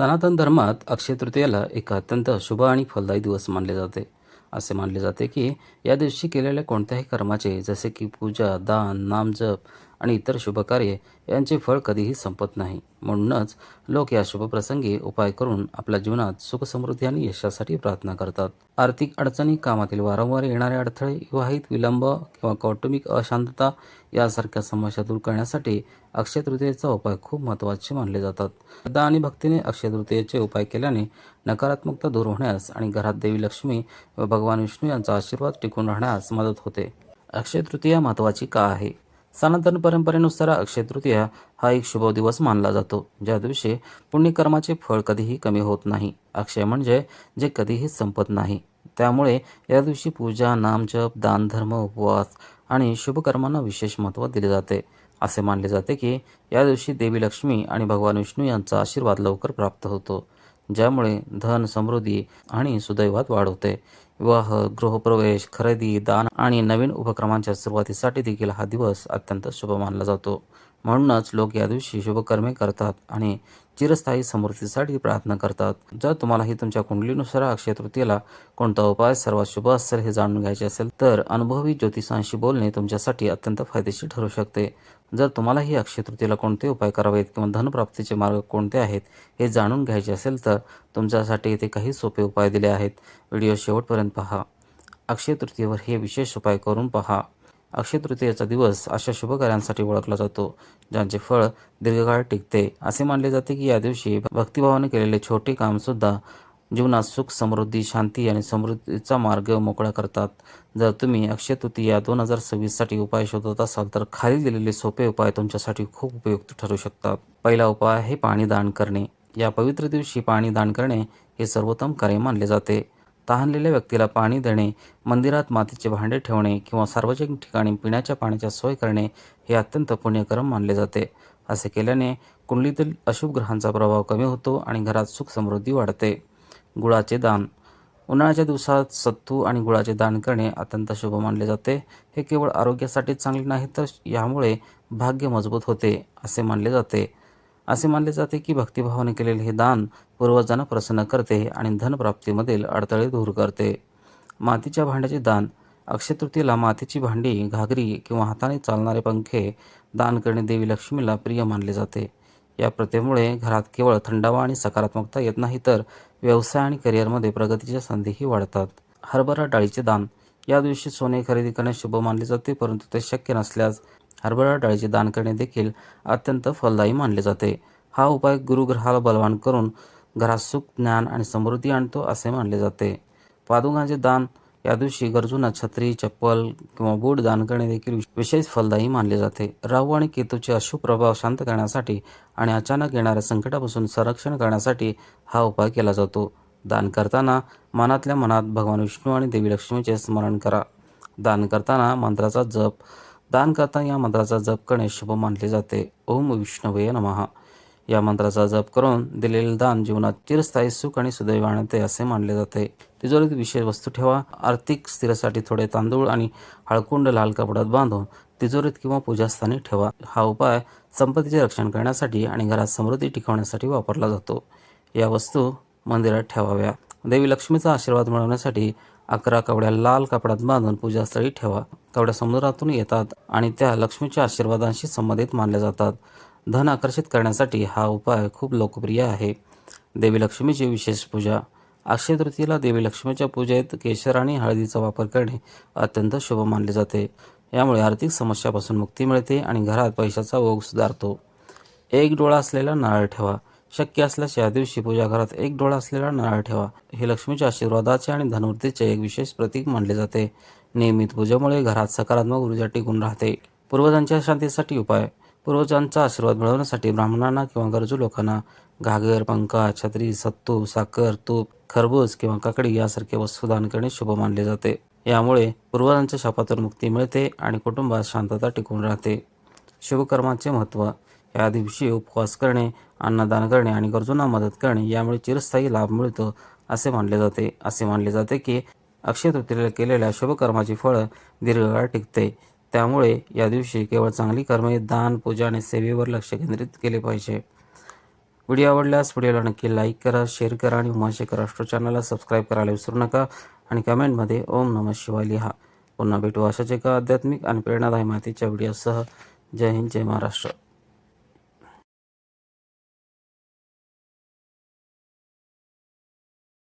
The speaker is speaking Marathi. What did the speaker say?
सनातन धर्मात अक्षय तृतीयेला एक अत्यंत शुभ आणि फलदायी दिवस मानले जाते. असे मानले जाते की या दिवशी केलेल्या कोणत्याही कर्माचे जसे की पूजा, दान, नामजप आणि इतर शुभकार्ये यांचे फळ कधीही संपत नाही. म्हणूनच लोक या शुभ प्रसंगी उपाय करून आपल्या जीवनात सुख समृद्धी आणि यशासाठी प्रार्थना करतात. आर्थिक अडचणी, कामातील वारंवार येणारे अडथळे, विवाहित विलंब किंवा कौटुंबिक अशांतता यासारख्या समस्या दूर करण्यासाठी अक्षय तृतीयेचा उपाय खूप महत्त्वाचे मानले जातात. श्रद्धा आणि भक्तीने अक्षय तृतीयेचे उपाय केल्याने नकारात्मकता दूर होण्यास आणि घरात देवी लक्ष्मी व भगवान विष्णू यांचा आशीर्वाद टिकून राहण्यास मदत होते. अक्षय तृतीया महत्त्वाची का आहे? सनातन परंपरेनुसार अक्षय तृतीया हा एक शुभ दिवस मानला जातो, ज्या दिवशी पुण्यकर्माचे फळ कधीही कमी होत नाही. अक्षय म्हणजे जे कधीही संपत नाही. त्यामुळे या दिवशी पूजा, नामजप, दानधर्म, उपवास आणि शुभकर्मांना विशेष महत्त्व दिले जाते. असे मानले जाते की या दिवशी देवी लक्ष्मी आणि भगवान विष्णू यांचा आशीर्वाद लवकर प्राप्त होतो, ज्यामुळे धन, समृद्धी आणि सुदैवात वाढ होते. विवाह, गृहप्रवेश, खरेदी, दान आणि नवीन उपक्रमांच्या सुरुवातीसाठी देखील हा दिवस अत्यंत शुभ मानला जातो. म्हणूनच लोक या दिवशी शुभकर्मे करतात आणि चिरस्थायी समृद्धीसाठी प्रार्थना करतात. जर तुम्हालाही तुमच्या कुंडलीनुसार अक्षय तृतीयेला कोणता उपाय सर्वात शुभ असेल हे जाणून घ्यायचे असेल तर अनुभवी ज्योतिषांशी बोलणे तुमच्यासाठी अत्यंत फायदेशीर ठरू शकते. जर तुम्हालाही अक्षय तृतीयेला कोणते उपाय करावेत किंवा धनप्राप्तीचे मार्ग कोणते आहेत हे जाणून घ्यायचे असेल तर तुमच्यासाठी इथे काही सोपे उपाय दिले आहेत. व्हिडिओ शेवटपर्यंत पहा. अक्षय तृतीयेवर हे विशेष उपाय करून पहा. अक्षय तृतीयेचा दिवस अशा शुभ कार्यांसाठी ओळखला जातो ज्यांचे फळ दीर्घकाळ टिकते. असे मानले जाते की या दिवशी भक्तिभावाने केलेले छोटे काम सुद्धा जीवनात सुख, समृद्धी, शांती आणि समृद्धीचा मार्ग मोकळा करतात. जर तुम्ही अक्षय तृतीया 2026 साठी उपाय शोधत असाल तर खाली दिलेले सोपे उपाय तुमच्यासाठी खूप उपयुक्त ठरू शकतात. पहिला उपाय आहे पाणी दान करणे. या पवित्र दिवशी पाणी दान करणे हे सर्वोत्तम कार्य मानले जाते. तहानलेल्या व्यक्तीला पाणी देणे, मंदिरात मातीचे भांडे ठेवणे किंवा सार्वजनिक ठिकाणी पिण्याच्या पाण्याची सोय करणे हे अत्यंत पुण्यकर्म मानले जाते. असे केल्याने कुंडलीतील अशुभ ग्रहांचा प्रभाव कमी होतो आणि घरात सुख समृद्धी वाढते. गुळाचे दान. उन्हाळ्याच्या दिवसात सत्तू आणि गुळाचे दान करणे अत्यंत शुभ मानले जाते. हे केवळ आरोग्यासाठी चांगले नाही तर यामुळे भाग्य मजबूत होते असे मानले जाते. असे मानले जाते की भक्तिभावाने केलेले हे दान पूर्वजांना प्रसन्न करते आणि धनप्राप्तीमधील अडथळे दूर करते. मातीच्या भांड्याचे दान. अक्षय तृतीयेला मातीची भांडी, घागरी किंवा हाताने चालणारे पंखे दान करणे देवी लक्ष्मीला प्रिय मानले जाते. या प्रथेमुळे घरात केवळ थंडावा आणि सकारात्मकता येत नाही तर व्यवसाय आणि करिअरमध्ये प्रगतीच्या संधीही वाढतात. हरभरा डाळीचे दान. या दिवशी सोने खरेदी करणे शुभ मानले जाते, परंतु ते शक्य नसल्यास हरभरा डाळीचे दान करणे देखील अत्यंत फलदायी मानले जाते. हा उपाय गुरुग्रहाला बलवान करून घरात सुख, ज्ञान आणि समृद्धी आणतो असे मानले जाते. पादुकांचे दान. या दिवशी गरजूंना छत्री, चप्पल किंवा बूट दान करणे देखील विशेष फलदायी मानले जाते. राहू आणि केतूचे अशुभ प्रभाव शांत करण्यासाठी आणि अचानक येणाऱ्या संकटापासून संरक्षण करण्यासाठी हा उपाय केला जातो. दान करताना मनातल्या मनात भगवान विष्णू आणि देवी लक्ष्मीचे स्मरण करा. दान करताना मंत्राचा जप. दान करताना या मंत्राचा जप करणे शुभ मानले जाते. ओम विष्णवे नमः या मंत्राचा जप करून दिलेले दान जीवनात चिरस्थायी सुख आणि सुदैव आणते असे मानले जाते. तिजोरीत विशेष वस्तू ठेवा. आर्थिक स्थिरतेसाठी थोडे तांदूळ आणि हळकुंड लाल कपड्यात बांधून तिजोरीत किंवा पूजास्थानी ठेवा. हा उपाय संपत्तीचे रक्षण करण्यासाठी आणि घरात समृद्धी टिकवण्यासाठी वापरला जातो. या वस्तू मंदिरात ठेवाव्या. देवी लक्ष्मीचा आशीर्वाद मिळवण्यासाठी 11 कवड्या लाल कपड्यात बांधून पूजास्थळी ठेवा. कवड्या समुद्रातून येतात आणि त्या लक्ष्मीच्या आशीर्वादांशी संबंधित मानल्या जातात. धन आकर्षित करण्यासाठी हा उपाय खूप लोकप्रिय आहे. देवी लक्ष्मीची विशेष पूजा. अक्षय तृतीयेला देवी लक्ष्मीच्या पूजेत केशर आणि हळदीचा वापर करणे अत्यंत शुभ मानले जाते. यामुळे आर्थिक समस्यापासून मुक्ती मिळते आणि घरात पैशाचा ओघ सुधारतो. एक डोळा असलेला नारळ ठेवा. शक्य असल्यास या दिवशी पूजा घरात एक डोळा असलेला नारळ ठेवा. हे लक्ष्मीच्या आशीर्वादाचे आणि धनवृद्धीचे एक विशेष प्रतीक मानले जाते. नियमित पूजेमुळे घरात सकारात्मक ऊर्जा टिकून राहते. पूर्वजांच्या शांतीसाठी उपाय. पूर्वजांचा आशीर्वाद मिळवण्यासाठी ब्राह्मणांना किंवा गरजू लोकांना घागर, पंखा, छत्री, सत्तू, साखर, तूप, खरबूज किंवा काकडी यासारखे वस्तू दान करणे शुभ मानले जाते. यामुळे पूर्वजांच्या शापातून मुक्ती मिळते आणि कुटुंबात शांतता टिकून राहते. शुभकर्माचे महत्त्व. या दिवशी उपवास करणे, अन्नदान करणे आणि गरजूंना मदत करणे यामुळे चिरस्थायी लाभ मिळतो असे मानले जाते. असे मानले जाते की अक्षय तृतीयेला केलेल्या शुभकर्माची फळ दीर्घकाळ टिकते. त्यामुळे या दिवशी केवळ चांगली कर्मे, दान, पूजा आणि सेवेवर लक्ष केंद्रित केले पाहिजे. व्हिडिओ आवडल्यास व्हिडिओला नक्की लाईक करा, शेअर करा आणि उमाशेखर राष्ट्र चॅनलला सबस्क्राईब करायला विसरू नका आणि कमेंटमध्ये ओम नमः शिवाय लिहा. पुन्हा भेटू अशाच एका आध्यात्मिक आणि प्रेरणादायी माहितीच्या व्हिडिओसह. जय हिंद, जय महाराष्ट्र.